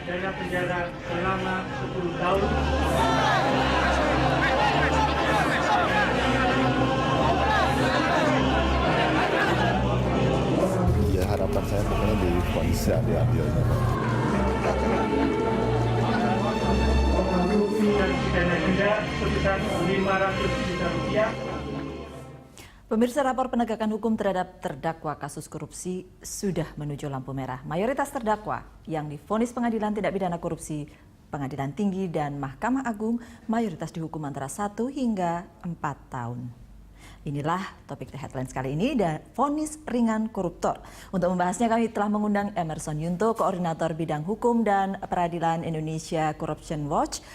pidana penjara selama 10 tahun. Ya harapan saya pokoknya di kondisi adil-adilnya. Dan pidana denda sebesar 500 juta rupiah. Pemirsa, rapor penegakan hukum terhadap terdakwa kasus korupsi sudah menuju lampu merah. Mayoritas terdakwa yang divonis pengadilan tindak pidana korupsi, pengadilan tinggi dan Mahkamah Agung mayoritas dihukum antara 1 hingga 4 tahun. Inilah topik The Headlines kali ini dan vonis ringan koruptor. Untuk membahasnya kami telah mengundang Emerson Yunto, Koordinator Bidang Hukum dan Peradilan Indonesia Corruption Watch,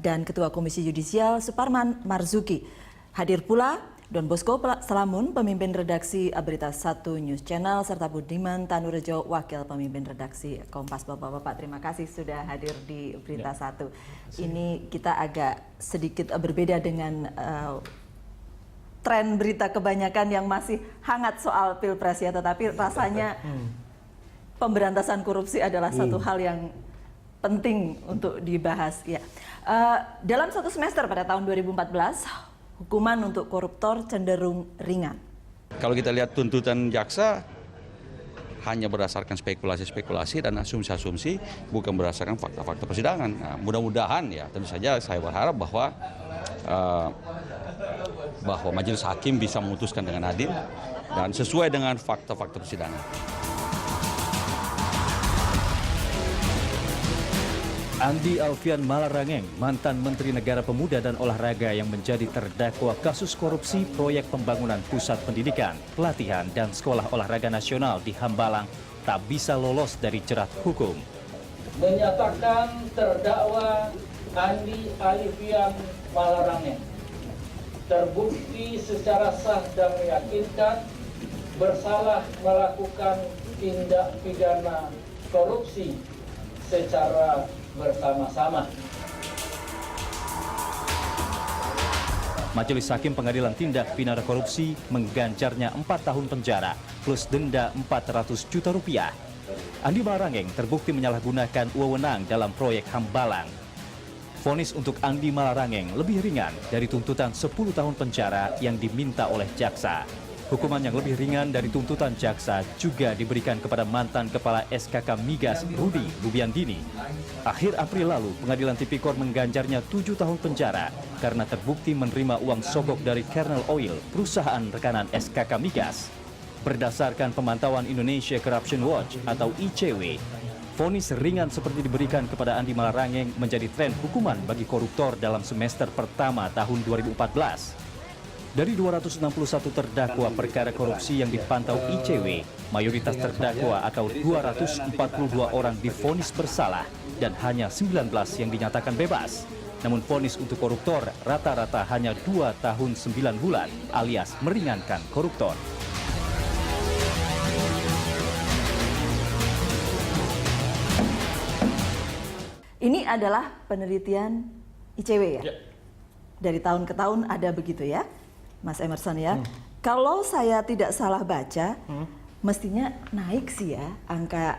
dan Ketua Komisi Yudisial Suparman Marzuki. Hadir pula Don Bosco Salamun, pemimpin redaksi Berita 1 News Channel, serta Budiman Tanurejo, wakil pemimpin redaksi Kompas. Bapak-bapak, terima kasih sudah hadir di Berita 1. Ini kita agak sedikit berbeda dengan tren berita kebanyakan yang masih hangat soal Pilpres ya, tetapi rasanya pemberantasan korupsi adalah satu hal yang penting untuk dibahas ya. Dalam satu semester pada tahun 2014, hukuman untuk koruptor cenderung ringan. Kalau kita lihat tuntutan jaksa hanya berdasarkan spekulasi-spekulasi dan asumsi-asumsi, bukan berdasarkan fakta-fakta persidangan. Nah, mudah-mudahan ya, tentu saja saya berharap bahwa majelis hakim bisa memutuskan dengan adil dan sesuai dengan fakta-fakta persidangan. Andi Alfian Malarangeng, mantan Menteri Negara Pemuda dan Olahraga yang menjadi terdakwa kasus korupsi proyek pembangunan pusat pendidikan, pelatihan, dan sekolah olahraga nasional di Hambalang, tak bisa lolos dari jerat hukum. Menyatakan terdakwa Andi Alfian Malarangeng terbukti secara sah dan meyakinkan bersalah melakukan tindak pidana korupsi secara bersama-sama. Majelis Hakim Pengadilan Tindak Pidana Korupsi mengganjarnya 4 tahun penjara plus denda 400 juta rupiah. Andi Malarangeng terbukti menyalahgunakan wewenang dalam proyek Hambalang. Vonis untuk Andi Malarangeng lebih ringan dari tuntutan 10 tahun penjara yang diminta oleh jaksa. Hukuman yang lebih ringan dari tuntutan jaksa juga diberikan kepada mantan Kepala SKK Migas Rudi Lubiandini. Akhir April lalu, Pengadilan Tipikor mengganjarnya 7 tahun penjara karena terbukti menerima uang sogok dari Kernel Oil, perusahaan rekanan SKK Migas. Berdasarkan pemantauan Indonesia Corruption Watch atau ICW, vonis ringan seperti diberikan kepada Andi Malarangeng menjadi tren hukuman bagi koruptor dalam semester pertama tahun 2014. Dari 261 terdakwa perkara korupsi yang dipantau ICW, mayoritas terdakwa atau 242 orang divonis bersalah dan hanya 19 yang dinyatakan bebas. Namun vonis untuk koruptor rata-rata hanya 2 tahun 9 bulan alias meringankan koruptor. Ini adalah penelitian ICW ya? Dari tahun ke tahun ada begitu ya, Mas Emerson ya. Kalau saya tidak salah baca, mestinya naik sih ya angka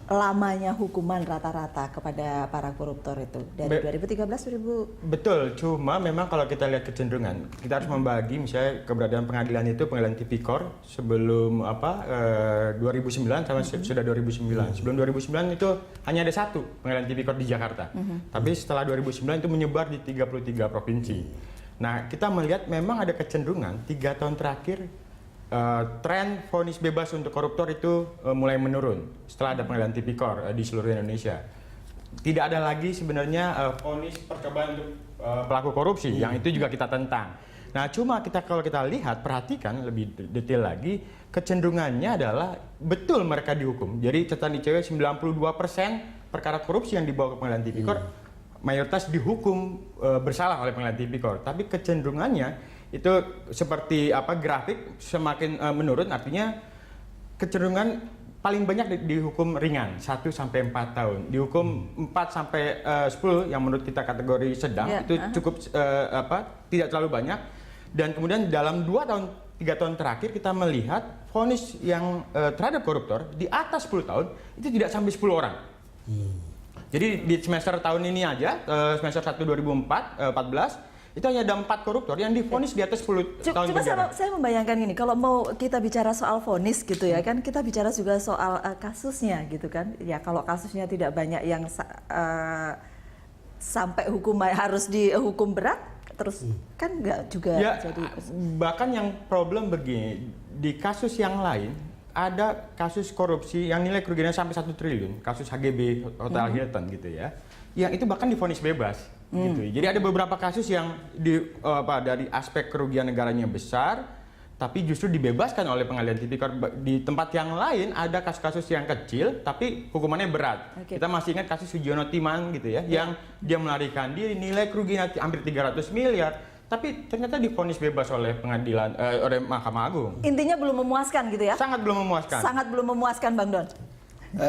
lamanya hukuman rata-rata kepada para koruptor itu dari 2013 Betul, cuma memang kalau kita lihat kecenderungan, kita harus membagi misalnya keberadaan pengadilan itu, pengadilan Tipikor sebelum 2009 sama sudah 2009. Sebelum 2009 itu hanya ada satu pengadilan Tipikor di Jakarta. Tapi setelah 2009 itu menyebar di 33 provinsi. Nah, kita melihat memang ada kecenderungan 3 tahun terakhir tren vonis bebas untuk koruptor itu mulai menurun setelah ada pengadilan Tipikor di seluruh Indonesia. Tidak ada lagi sebenarnya vonis percobaan untuk pelaku korupsi yang itu juga kita tentang. Nah, cuma kalau kita lihat, perhatikan lebih detail lagi, kecenderungannya adalah betul mereka dihukum. Jadi catatan ICW 92% perkara korupsi yang dibawa ke pengadilan Tipikor mayoritas dihukum bersalah oleh pengadilan Tipikor, tapi kecenderungannya itu seperti grafik semakin menurun, artinya kecenderungan paling banyak dihukum ringan 1 sampai 4 tahun, dihukum 4 sampai 10 yang menurut kita kategori sedang itu cukup tidak terlalu banyak, dan kemudian dalam 2 tahun 3 tahun terakhir kita melihat vonis yang terhadap koruptor di atas 10 tahun itu tidak sampai 10 orang. Jadi di semester tahun ini aja, semester 1 2014, itu hanya ada 4 koruptor yang divonis di atas 10 tahun Cuma penjara. saya membayangkan gini, kalau mau kita bicara soal vonis gitu ya kan, kita bicara juga soal kasusnya gitu kan. Ya kalau kasusnya tidak banyak yang sampai harus dihukum berat, terus kan nggak juga Ya, jadi. bahkan yang problem begini, di kasus yang lain, ada kasus korupsi yang nilai kerugiannya sampai 1 triliun, kasus HGB Hotel Hilton gitu ya, yang itu bahkan divonis bebas. Gitu. Jadi ada beberapa kasus yang dari aspek kerugian negaranya besar, tapi justru dibebaskan oleh pengadilan tipikor. Di tempat yang lain ada kasus-kasus yang kecil, tapi hukumannya berat. Oke. Kita masih ingat kasus Sugiono Timang gitu ya, yang dia melarikan diri, nilai kerugian hampir 300 miliar, tapi ternyata divonis bebas oleh pengadilan, oleh Mahkamah Agung. Intinya belum memuaskan gitu ya? Sangat belum memuaskan. Sangat belum memuaskan, Bang Don.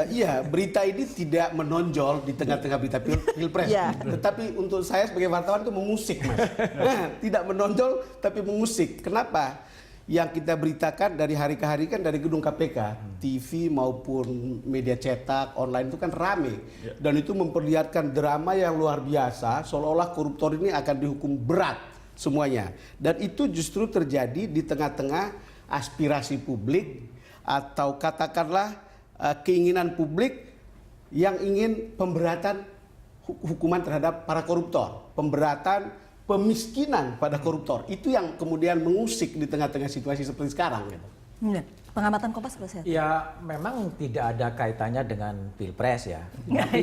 Iya, berita ini tidak menonjol di tengah-tengah berita pilpres, Iya. tetapi untuk saya sebagai wartawan itu mengusik, Mas. Nah, tidak menonjol tapi mengusik. Kenapa? Yang kita beritakan dari hari ke hari kan dari gedung KPK, TV maupun media cetak, online itu kan rame, dan itu memperlihatkan drama yang luar biasa, seolah-olah koruptor ini akan dihukum berat semuanya. Dan itu justru terjadi di tengah-tengah aspirasi publik atau katakanlah keinginan publik yang ingin pemberatan hukuman terhadap para koruptor, pemberatan pemiskinan pada koruptor. Itu yang kemudian mengusik di tengah-tengah situasi seperti sekarang gitu. Pengamatan Kompas Plus ya? Ya memang tidak ada kaitannya dengan pilpres ya. Tapi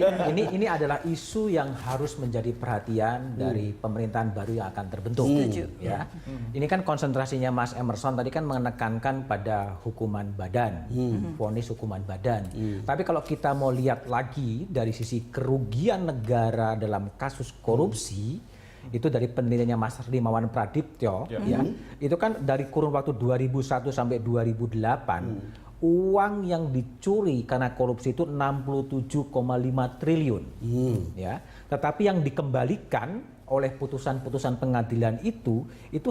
ini adalah isu yang harus menjadi perhatian dari pemerintahan baru yang akan terbentuk. Setuju. Ya. Ini kan konsentrasinya Mas Emerson tadi kan menekankan pada hukuman badan, vonis hukuman badan. Tapi kalau kita mau lihat lagi dari sisi kerugian negara dalam kasus korupsi, itu dari penelitiannya Mas Rimawan Pradiptyo, ya, itu kan dari kurun waktu 2001 sampai 2008, uang yang dicuri karena korupsi itu 67,5 triliun, ya. Tetapi yang dikembalikan oleh putusan-putusan pengadilan itu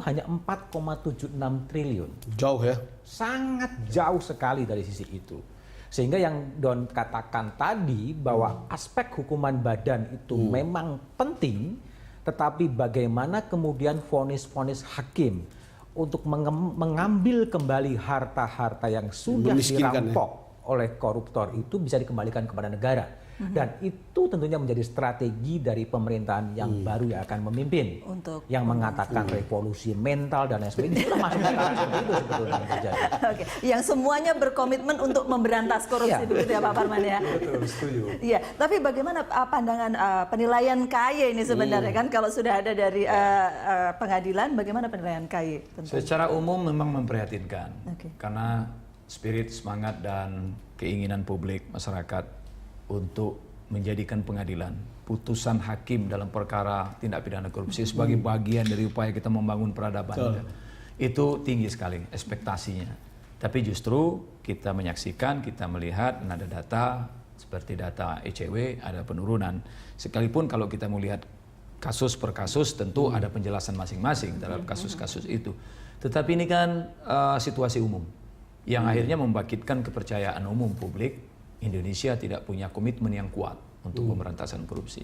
hanya 4,76 triliun. Jauh ya? Sangat jauh sekali dari sisi itu. Sehingga yang Don katakan tadi bahwa aspek hukuman badan itu memang penting, tetapi bagaimana kemudian vonis-vonis hakim untuk mengambil kembali harta-harta yang sudah dirampok oleh koruptor itu bisa dikembalikan kepada negara. Dan itu tentunya menjadi strategi dari pemerintahan yang baru yang akan memimpin. Untuk yang mengatakan revolusi mental dan lain sebagainya. Itu masuk ke arah seperti itu sebetulnya yang terjadi. Oke, yang semuanya berkomitmen untuk memberantas korupsi, begitu ya Pak Parman ya? Betul, setuju. Iya, tapi bagaimana pandangan penilaian KY ini sebenarnya kan kalau sudah ada dari pengadilan, bagaimana penilaian KY? Secara umum memang memprihatinkan, Oke. karena spirit, semangat dan keinginan publik masyarakat untuk menjadikan pengadilan putusan hakim dalam perkara tindak pidana korupsi sebagai bagian dari upaya kita membangun peradaban itu tinggi sekali ekspektasinya. Tapi justru kita menyaksikan, kita melihat dan ada data seperti data ECW ada penurunan. Sekalipun kalau kita melihat kasus per kasus tentu ada penjelasan masing-masing dalam kasus-kasus itu. Tetapi ini kan situasi umum yang akhirnya membangkitkan kepercayaan umum publik. Indonesia tidak punya komitmen yang kuat untuk pemberantasan korupsi.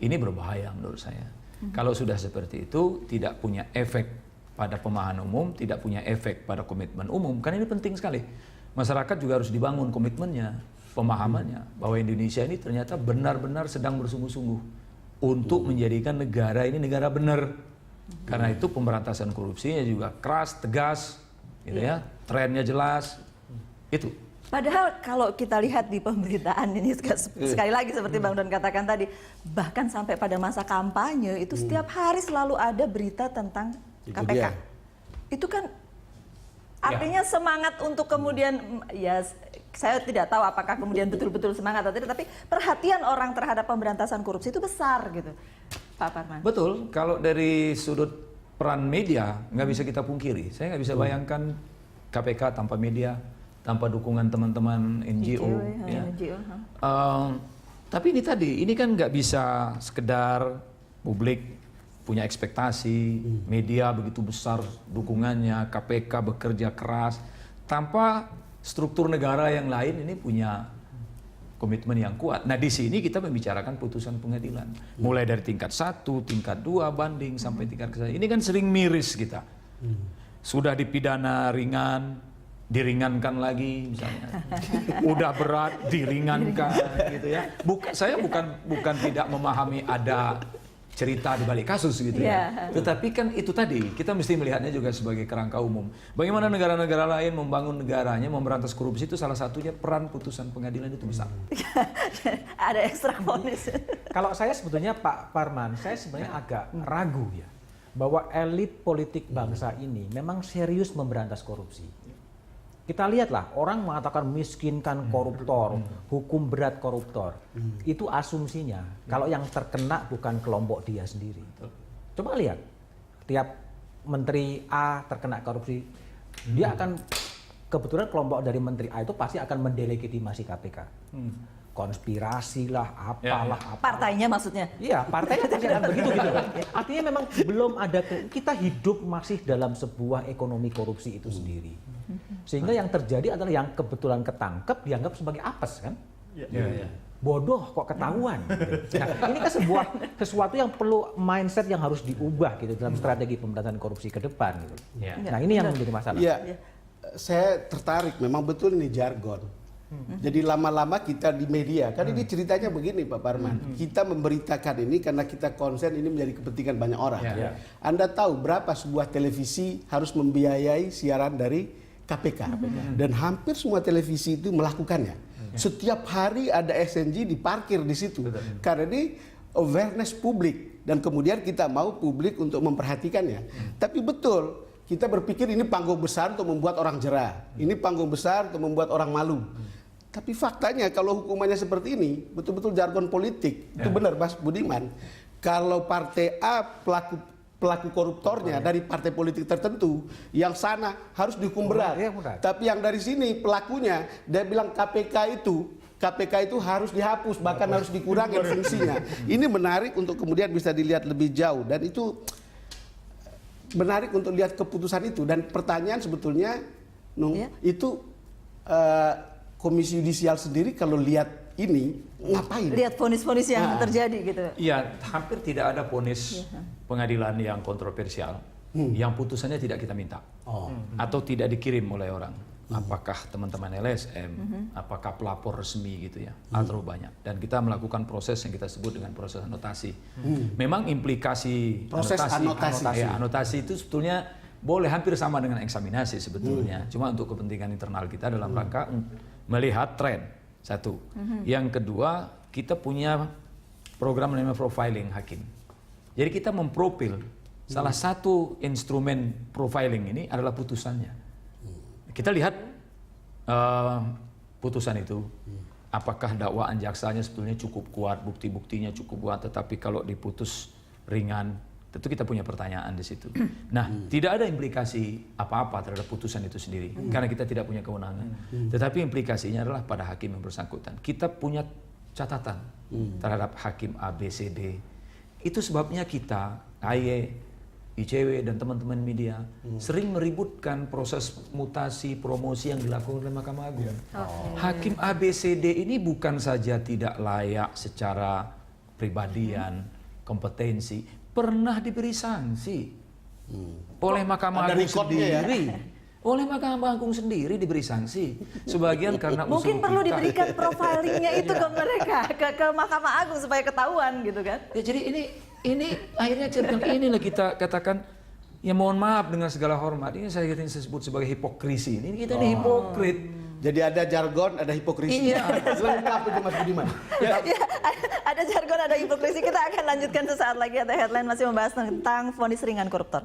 Ini berbahaya menurut saya. Kalau sudah seperti itu, tidak punya efek pada pemahaman umum, tidak punya efek pada komitmen umum, kan ini penting sekali. Masyarakat juga harus dibangun komitmennya, pemahamannya, bahwa Indonesia ini ternyata benar-benar sedang bersungguh-sungguh untuk menjadikan negara ini negara benar. Karena itu pemberantasan korupsinya juga keras, tegas, gitu ya, trennya jelas, itu. Padahal kalau kita lihat di pemberitaan ini sekali lagi seperti Bang Don katakan tadi, bahkan sampai pada masa kampanye itu setiap hari selalu ada berita tentang KPK. Itu kan artinya semangat untuk kemudian, ya saya tidak tahu apakah kemudian betul-betul semangat atau tidak, tapi perhatian orang terhadap pemberantasan korupsi itu besar gitu, Pak Parman. Betul, kalau dari sudut peran media nggak bisa kita pungkiri. Saya nggak bisa bayangkan KPK tanpa media, tanpa dukungan teman-teman NGO. Tapi ini tadi, ini kan nggak bisa sekedar publik punya ekspektasi, media begitu besar dukungannya, KPK bekerja keras, tanpa struktur negara yang lain ini punya komitmen yang kuat. Nah, di sini kita membicarakan putusan pengadilan. Mulai dari tingkat 1, tingkat 2, banding, sampai tingkat ke-1. Ini kan sering miris kita. Sudah dipidana ringan, diringankan lagi misalnya. Udah berat, diringankan gitu ya. Saya bukan tidak memahami ada cerita di balik kasus gitu ya. Tetapi kan itu tadi, kita mesti melihatnya juga sebagai kerangka umum. Bagaimana negara-negara lain membangun negaranya, memberantas korupsi, itu salah satunya peran putusan pengadilan itu besar. Ada ekstra vonis. Kalau saya sebetulnya Pak Parman, saya sebenarnya agak ragu ya bahwa elit politik bangsa ini memang serius memberantas korupsi. Kita lihatlah, orang mengatakan miskinkan koruptor, hukum berat koruptor. Itu asumsinya, kalau yang terkena bukan kelompok dia sendiri. Coba lihat, tiap menteri A terkena korupsi, dia akan, kebetulan kelompok dari menteri A itu pasti akan mendelegitimasi KPK. Konspirasi lah, apalah. Partainya maksudnya? Iya, partainya pasti akan begitu gitu. Artinya memang belum ada, kita hidup masih dalam sebuah ekonomi korupsi itu sendiri. Sehingga yang terjadi adalah yang kebetulan ketangkep dianggap sebagai apes kan? Bodoh kok ketahuan. Gitu. Nah, ini kan sesuatu yang perlu mindset yang harus diubah gitu dalam strategi pemberantasan korupsi ke depan gitu. Nah, ini yang menjadi masalah. Iya, saya tertarik, memang betul ini jargon. Jadi lama-lama kita di media, kan ini ceritanya begini Pak Parman, kita memberitakan ini karena kita konsen ini menjadi kepentingan banyak orang. Anda tahu berapa sebuah televisi harus membiayai siaran dari KPK. Dan hampir semua televisi itu melakukannya. Setiap hari ada SNG diparkir di situ. Karena ini awareness publik, dan kemudian kita mau publik untuk memperhatikannya. Tapi betul, kita berpikir ini panggung besar untuk membuat orang jera, ini panggung besar untuk membuat orang malu. Tapi faktanya kalau hukumannya seperti ini, betul-betul jargon politik. Itu benar Mas Budiman. Kalau partai A pelaku koruptornya dari partai politik tertentu, yang sana harus dihukum berat. Tapi yang dari sini pelakunya, dia bilang KPK itu harus dihapus, bahkan harus dikurangi fungsinya. Ini menarik untuk kemudian bisa dilihat lebih jauh, dan itu menarik untuk lihat keputusan itu. Dan pertanyaan sebetulnya, itu Komisi Yudisial sendiri kalau lihat ini ngapain? Lihat vonis-vonis yang terjadi gitu. Iya, hampir tidak ada vonis pengadilan yang kontroversial yang putusannya tidak kita minta atau tidak dikirim oleh orang. Apakah teman-teman LSM, apakah pelapor resmi gitu ya, atau banyak. Dan kita melakukan proses yang kita sebut dengan proses anotasi. Memang implikasi proses anotasi itu sebetulnya boleh hampir sama dengan eksaminasi sebetulnya. Cuma untuk kepentingan internal kita dalam rangka melihat tren, satu. Yang kedua, kita punya program namanya profiling hakim. Jadi kita memprofil, salah satu instrumen profiling ini adalah putusannya. Kita lihat putusan itu, apakah dakwaan jaksanya sebetulnya cukup kuat, bukti-buktinya cukup kuat, tetapi kalau diputus ringan, tentu kita punya pertanyaan di situ. Nah, tidak ada implikasi apa-apa terhadap putusan itu sendiri, karena kita tidak punya kewenangan. Tetapi implikasinya adalah pada hakim yang bersangkutan. Kita punya catatan terhadap hakim A, B, C, D. Itu sebabnya kita, AY, ICW, dan teman-teman media sering meributkan proses mutasi promosi yang dilakukan oleh Mahkamah Agung. Hakim A, B, C, D ini bukan saja tidak layak secara pribadian, kompetensi, pernah diberi sanksi oleh Mahkamah Agung sendiri. Oleh Mahkamah Agung sendiri diberi sanksi. Sebagian karena usul mungkin perlu diberikan profilingnya itu ke mereka, ke Mahkamah Agung supaya ketahuan gitu kan. Ya, jadi ini akhirnya inilah kita katakan, ya mohon maaf dengan segala hormat, ini saya sebut sebagai hipokrisi. Ini kita ini hipokrit. Jadi ada jargon, ada hipokrisi. Iya. Lengkap itu Mas Budiman. Ya, ada jargon, ada hipokrisi. Kita akan lanjutkan sesaat lagi. Ada headline masih membahas tentang vonis ringan koruptor.